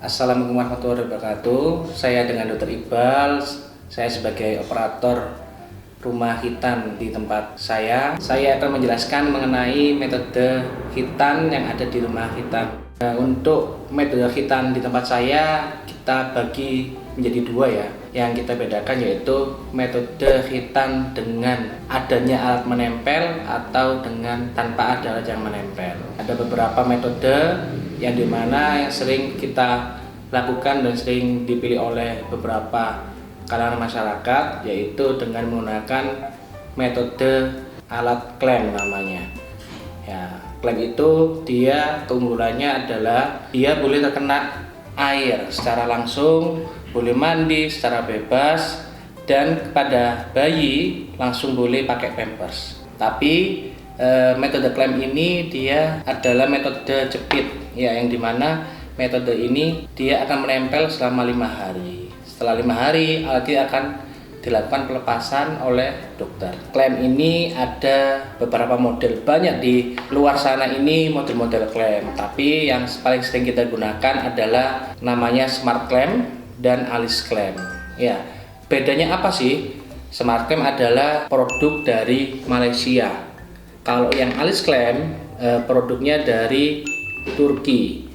Assalamualaikum warahmatullahi wabarakatuh. Saya dengan Dr. Iqbal. Saya sebagai operator rumah hitan di tempat saya. Saya akan menjelaskan mengenai metode hitan yang ada di rumah hitan. Untuk metode hitan di tempat saya kita bagi menjadi dua ya. Yang kita bedakan yaitu metode hitan dengan adanya alat menempel atau dengan tanpa ada alat yang menempel. Ada beberapa metode yang dimana yang sering kita lakukan dan sering dipilih oleh beberapa kalangan masyarakat, yaitu dengan menggunakan metode alat klem namanya. Ya, klem itu dia keunggulannya adalah dia boleh terkena air secara langsung, boleh mandi secara bebas, dan kepada bayi langsung boleh pakai pampers. Tapi metode klem ini dia adalah metode jepit ya, yang dimana metode ini dia akan menempel selama 5 hari. Setelah 5 hari alat ini akan dilakukan pelepasan oleh dokter. Klem ini ada beberapa model, banyak di luar sana ini model-model klem, tapi yang paling sering kita gunakan adalah namanya smart klem dan alis klem. Ya, bedanya apa sih? Smart klem adalah produk dari Malaysia. Kalau yang alis klem produknya dari Turki.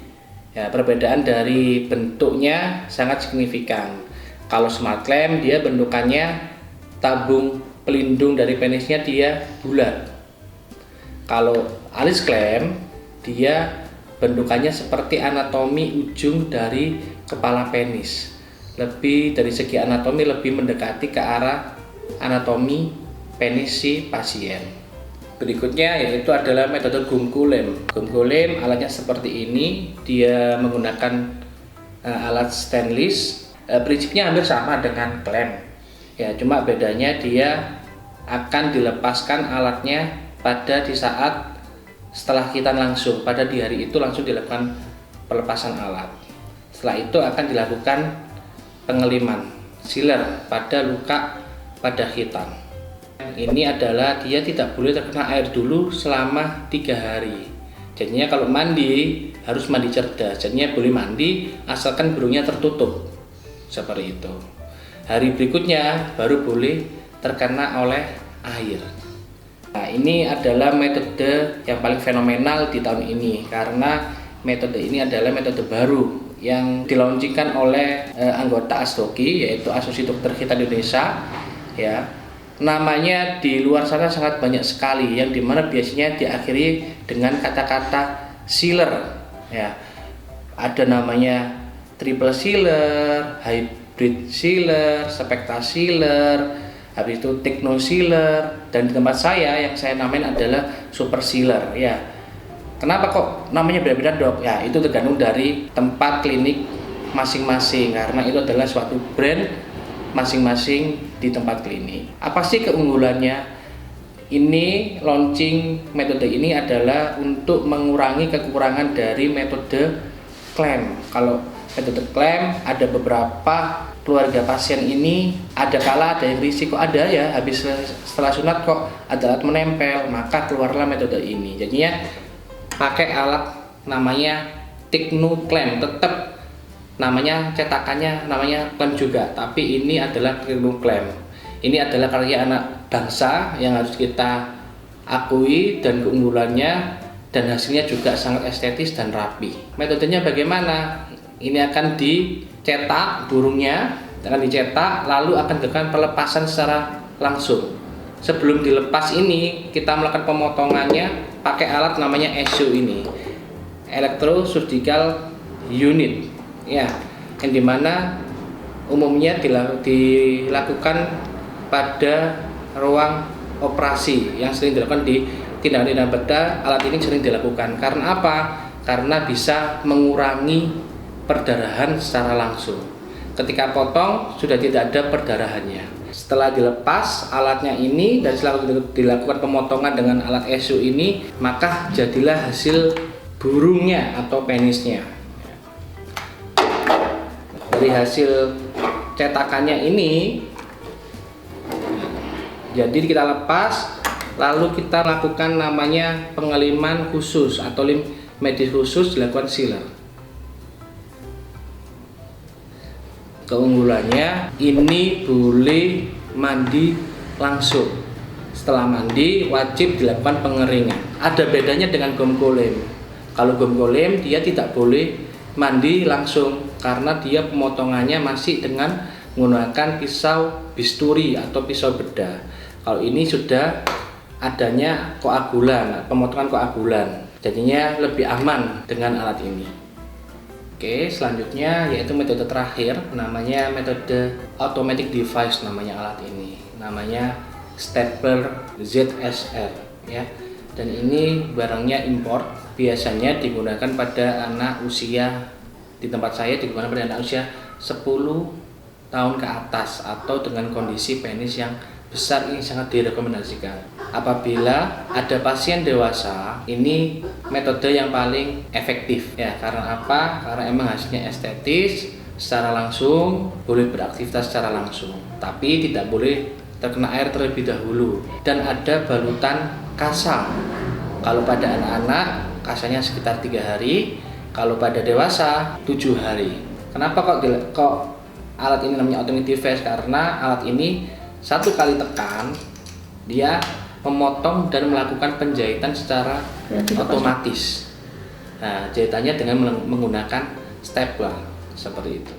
Ya, perbedaan dari bentuknya sangat signifikan. Kalau smart klem dia bentukannya tabung pelindung dari penisnya dia bulat. Kalau alis klem dia bentukannya seperti anatomi ujung dari kepala penis. Lebih dari segi anatomi lebih mendekati ke arah anatomi penis si pasien. Berikutnya yaitu adalah metode gumkulem. Gumkulem alatnya seperti ini, dia menggunakan alat stainless. Prinsipnya hampir sama dengan klem. Ya, cuma bedanya dia akan dilepaskan alatnya pada di saat setelah hitan langsung, pada di hari itu langsung dilakukan pelepasan alat. Setelah itu akan dilakukan pengeliman sealer pada luka pada hitan. Ini adalah dia tidak boleh terkena air dulu selama 3 hari. Jadinya kalau mandi harus mandi cerdas. Jadinya boleh mandi asalkan burungnya tertutup seperti itu. Hari berikutnya baru boleh terkena oleh air. Nah, ini adalah metode yang paling fenomenal di tahun ini karena metode ini adalah metode baru yang dilaunchingkan oleh anggota ASDOKI, yaitu Asosiasi Dokter Hitan Indonesia ya. Namanya di luar sana sangat banyak sekali, yang dimana biasanya diakhiri dengan kata-kata sealer ya. Ada namanya triple sealer, hybrid sealer, spekta sealer, habis itu techno sealer, dan di tempat saya yang saya namain adalah super sealer ya. Kenapa kok namanya beda-beda dok? Ya itu tergantung dari tempat klinik masing-masing, karena itu adalah suatu brand masing-masing di tempat klinik. Apa sih keunggulannya? Ini launching metode ini adalah untuk mengurangi kekurangan dari metode klem. Kalau metode klem ada beberapa keluarga pasien ini ada kala ada yang risiko ada ya, habis setelah sunat kok ada alat menempel, maka keluarlah metode ini. Jadinya pakai alat namanya Techno Klem, tetap namanya cetakannya namanya klem juga, tapi ini adalah Techno Klem. Ini adalah karya anak bangsa yang harus kita akui, dan keunggulannya dan hasilnya juga sangat estetis dan rapi. Metodenya bagaimana? Ini akan dicetak burungnya, akan dicetak lalu akan dilakukan pelepasan secara langsung. Sebelum dilepas ini kita melakukan pemotongannya pakai alat namanya ESU ini, Electrosurgical Unit ya, yang dimana umumnya dilakukan pada ruang operasi yang sering dilakukan di tindakan bedah. Alat ini sering dilakukan karena apa? Karena bisa mengurangi perdarahan secara langsung. Ketika potong sudah tidak ada perdarahannya. Setelah dilepas alatnya ini dan setelah dilakukan pemotongan dengan alat ESU ini, maka jadilah hasil burungnya atau penisnya. Dari hasil cetakannya ini, jadi kita lepas lalu kita lakukan namanya pengeliman khusus atau medis khusus, dilakukan sealer. Keunggulannya ini boleh mandi langsung. Setelah mandi wajib dilakukan pengeringan. Ada bedanya dengan gomkolem. Kalau gomkolem dia tidak boleh mandi langsung karena dia pemotongannya masih dengan menggunakan pisau bisturi atau pisau bedah. Kalau ini sudah adanya koagulan, pemotongan koagulan. Jadinya lebih aman dengan alat ini. Oke, selanjutnya yaitu metode terakhir, namanya metode automatic device, namanya alat ini. Namanya stapler ZSL ya. Dan ini barangnya import, biasanya digunakan pada anak usia, di tempat saya digunakan pada anak usia 10 tahun ke atas atau dengan kondisi penis yang besar. Ini sangat direkomendasikan. Apabila ada pasien dewasa, ini metode yang paling efektif ya. Karena apa? Karena emang hasilnya estetis, secara langsung boleh beraktivitas secara langsung, tapi tidak boleh terkena air terlebih dahulu. Dan ada balutan kasa. Kalau pada anak-anak kasanya sekitar 3 hari, kalau pada dewasa 7 hari. Kenapa kok alat ini namanya automatic device? Karena alat ini satu kali tekan dia memotong dan melakukan penjahitan secara otomatis. Nah, jahitannya dengan menggunakan stapler seperti itu.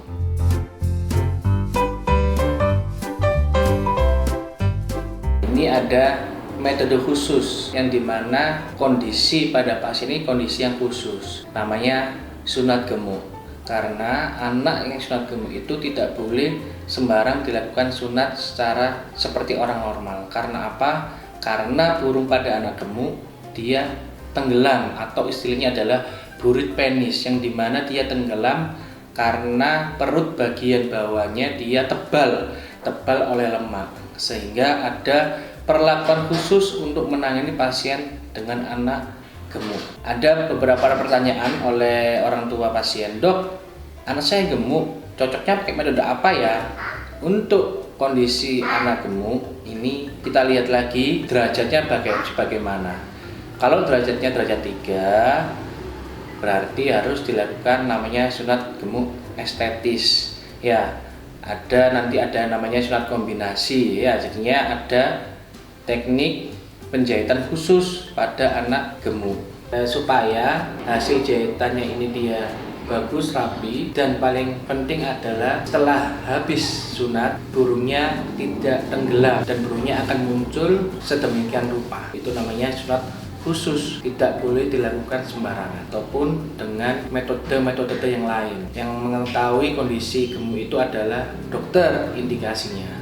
Ini ada metode khusus yang dimana kondisi pada pasien ini kondisi yang khusus, namanya sunat gemuk. Karena anak yang sunat gemuk itu tidak boleh sembarang dilakukan sunat secara seperti orang normal. Karena apa? Karena burung pada anak gemuk dia tenggelam, atau istilahnya adalah burit penis, yang dimana dia tenggelam karena perut bagian bawahnya dia tebal oleh lemak, sehingga ada perlakuan khusus untuk menangani pasien dengan anak gemuk. Ada beberapa pertanyaan oleh orang tua pasien, "Dok, anak saya gemuk, cocoknya pakai metode apa ya?" Untuk kondisi anak gemuk ini kita lihat lagi derajatnya bagaimana. Kalau derajatnya derajat 3, berarti harus dilakukan namanya sunat gemuk estetis ya. Nanti ada namanya sunat kombinasi ya. Jadinya ada teknik penjahitan khusus pada anak gemuk supaya hasil jahitannya ini dia bagus, rapi, dan paling penting adalah setelah habis sunat burungnya tidak tenggelam dan burungnya akan muncul sedemikian rupa. Itu namanya sunat khusus, tidak boleh dilakukan sembarangan ataupun dengan metode-metode yang lain. Yang mengetahui kondisi gemuk itu adalah dokter indikasinya.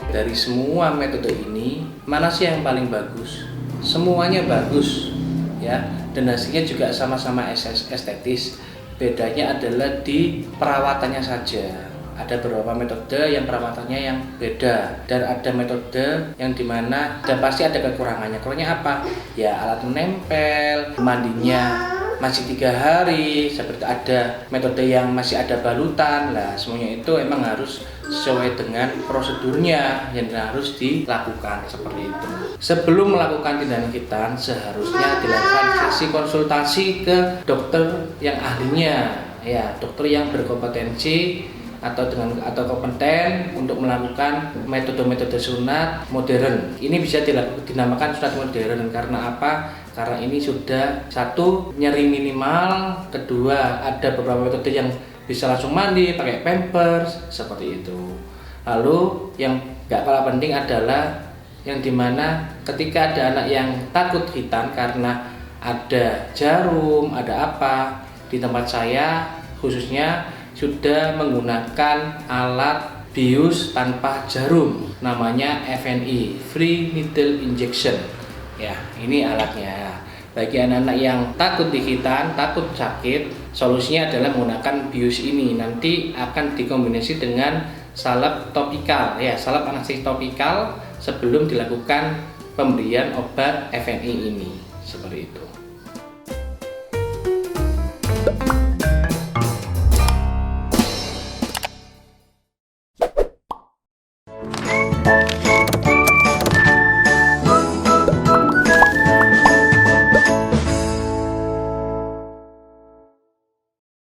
Dari semua metode ini, mana sih yang paling bagus? Semuanya bagus ya, dan hasilnya juga sama-sama estetis. Bedanya adalah di perawatannya saja. Ada beberapa metode yang perawatannya yang beda, dan ada metode yang dimana dan pasti ada kekurangannya. Kurangnya apa? Ya alat menempel, mandinya masih 3 hari, seperti ada metode yang masih ada balutan lah. Semuanya itu emang harus sesuai dengan prosedurnya yang harus dilakukan seperti itu. Sebelum melakukan tindakan hitan, seharusnya dilakukan sesi konsultasi ke dokter yang ahlinya ya, dokter yang berkompetensi atau kompeten untuk melakukan metode-metode sunat modern. Ini bisa dinamakan sunat modern karena apa? Karena ini sudah satu, nyeri minimal, kedua ada beberapa metode yang bisa langsung mandi pakai pampers seperti itu. Lalu yang gak kalah penting adalah yang dimana ketika ada anak yang takut hitan karena ada jarum, ada apa, di tempat saya khususnya sudah menggunakan alat bius tanpa jarum, namanya FNI, Free Needle Injection ya. Ini alatnya bagi anak-anak yang takut dihitan, takut sakit, solusinya adalah menggunakan bius ini. Nanti akan dikombinasi dengan salep topikal ya, salep anestesi topikal sebelum dilakukan pemberian obat FNI ini, seperti itu.